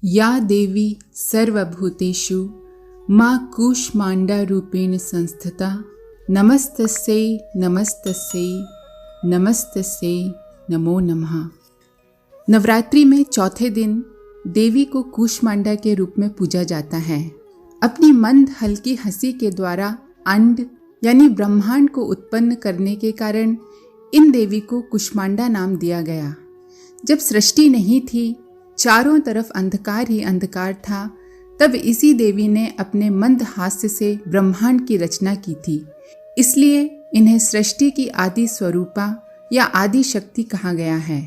या देवी सर्वभूतेषु मां कूष्मांडा रूपेण संस्थिता नमस्तस्यै नमस्तस्यै नमस्तस्यै नमो नमः। नवरात्रि में चौथे दिन देवी को कूष्मांडा के रूप में पूजा जाता है। अपनी मंद हल्की हंसी के द्वारा अंड यानी ब्रह्मांड को उत्पन्न करने के कारण इन देवी को कूष्मांडा नाम दिया गया। जब सृष्टि नहीं थी, चारों तरफ अंधकार ही अंधकार था, तब इसी देवी ने अपने मंद हास्य से ब्रह्मांड की रचना की थी। इसलिए इन्हें सृष्टि की आदि स्वरूपा या आदि शक्ति कहा गया है।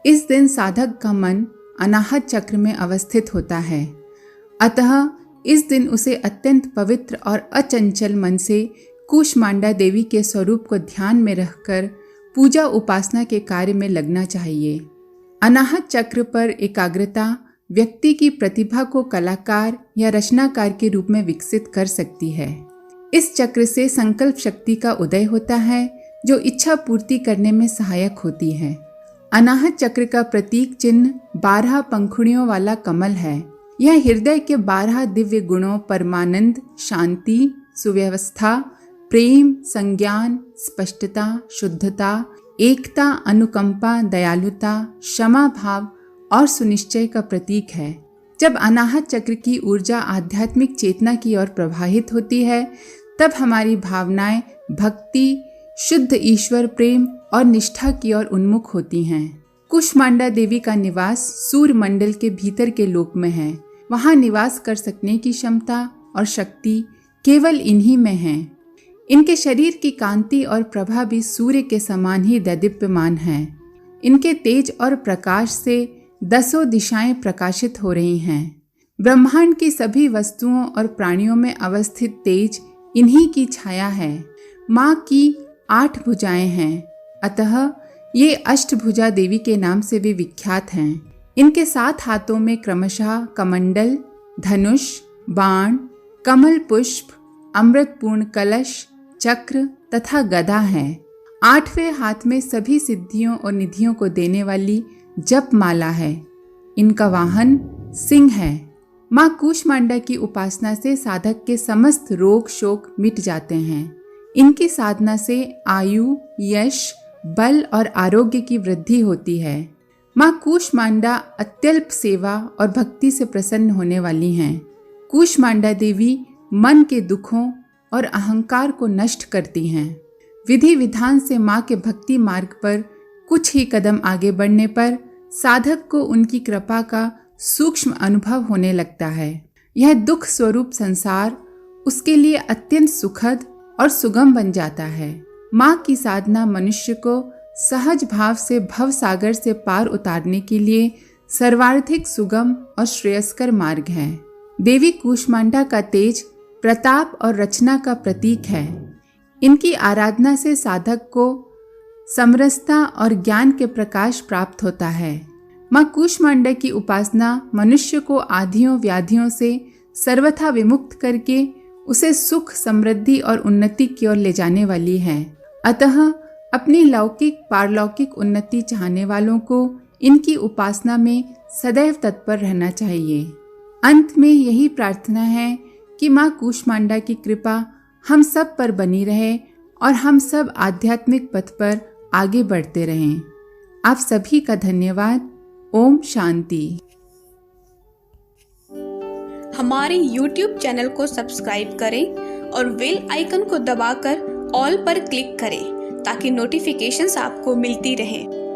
इस दिन साधक का मन अनाहत चक्र में अवस्थित होता है, अतः इस दिन उसे अत्यंत पवित्र और अचंचल मन से कूष्मांडा देवी के स्वरूप को ध्यान में रखकर पूजा उपासना के कार्य में लगना चाहिए। अनाहत चक्र पर एकाग्रता व्यक्ति की प्रतिभा को कलाकार या रचनाकार के रूप में विकसित कर सकती है। इस चक्र से संकल्प शक्ति का उदय होता है, जो इच्छा पूर्ति करने में सहायक होती है। अनाहत चक्र का प्रतीक चिन्ह 12 पंखुड़ियों वाला कमल है। यह हृदय के 12 दिव्य गुणों परमानंद, शांति, सुव्यवस्था, प्रेम, संज्ञान, स्पष्टता, शुद्धता, एकता, अनुकंपा, दयालुता, क्षमा भाव और सुनिश्चय का प्रतीक है। जब अनाहत चक्र की ऊर्जा आध्यात्मिक चेतना की ओर प्रवाहित होती है, तब हमारी भावनाएं भक्ति, शुद्ध ईश्वर प्रेम और निष्ठा की ओर उन्मुख होती हैं। कूष्मांडा देवी का निवास सूर्य मंडल के भीतर के लोक में है। वहां निवास कर सकने की क्षमता और शक्ति केवल इन्हीं में है। इनके शरीर की कांति और प्रभा भी सूर्य के समान ही दैदीप्यमान है। इनके तेज और प्रकाश से 10 दिशाएं प्रकाशित हो रही हैं। ब्रह्मांड की सभी वस्तुओं और प्राणियों में अवस्थित तेज इन्हीं की छाया है। माँ की 8 भुजाएं हैं, अतः ये अष्टभुजा देवी के नाम से भी विख्यात हैं। इनके 7 हाथों में क्रमशः कमंडल, धनुष, बाण, कमल पुष्प, अमृतपूर्ण कलश, चक्र तथा गदा है। 8वें हाथ में सभी सिद्धियों और निधियों को देने वाली जप माला है। इनका वाहन सिंह है। माँ कूष्मांडा की उपासना से साधक के समस्त रोग शोक मिट जाते हैं। इनकी साधना से आयु, यश, बल और आरोग्य की वृद्धि होती है। माँ कूष्मांडा अत्यल्प सेवा और भक्ति से प्रसन्न होने वाली हैं। कूष्मांडा देवी मन के दुखों और अहंकार को नष्ट करती हैं। विधि विधान से माँ के भक्ति मार्ग पर कुछ ही कदम आगे बढ़ने पर साधक को उनकी कृपा का सूक्ष्म अनुभव होने लगता है। यह दुख स्वरूप संसार उसके लिए अत्यंत सुखद और सुगम बन जाता है। माँ की साधना मनुष्य को सहज भाव से भव सागर से पार उतारने के लिए सर्वाधिक सुगम और श्रेयस्कर मार्ग है। देवी कूष्मांडा का तेज प्रताप और रचना का प्रतीक है। इनकी आराधना से साधक को समरसता और ज्ञान के प्रकाश प्राप्त होता है। माँ कूष्मांडा की उपासना मनुष्य को आधियों व्याधियों से सर्वथा विमुक्त करके उसे सुख, समृद्धि और उन्नति की ओर ले जाने वाली है। अतः अपनी लौकिक पारलौकिक उन्नति चाहने वालों को इनकी उपासना में सदैव तत्पर रहना चाहिए। अंत में यही प्रार्थना है कि माँ कूष्मांडा की कृपा हम सब पर बनी रहे और हम सब आध्यात्मिक पथ पर आगे बढ़ते रहें। आप सभी का धन्यवाद। ओम शांति। हमारे YouTube चैनल को सब्सक्राइब करें और बेल आइकन को दबाकर ऑल पर क्लिक करें ताकि नोटिफिकेशंस आपको मिलती रहें।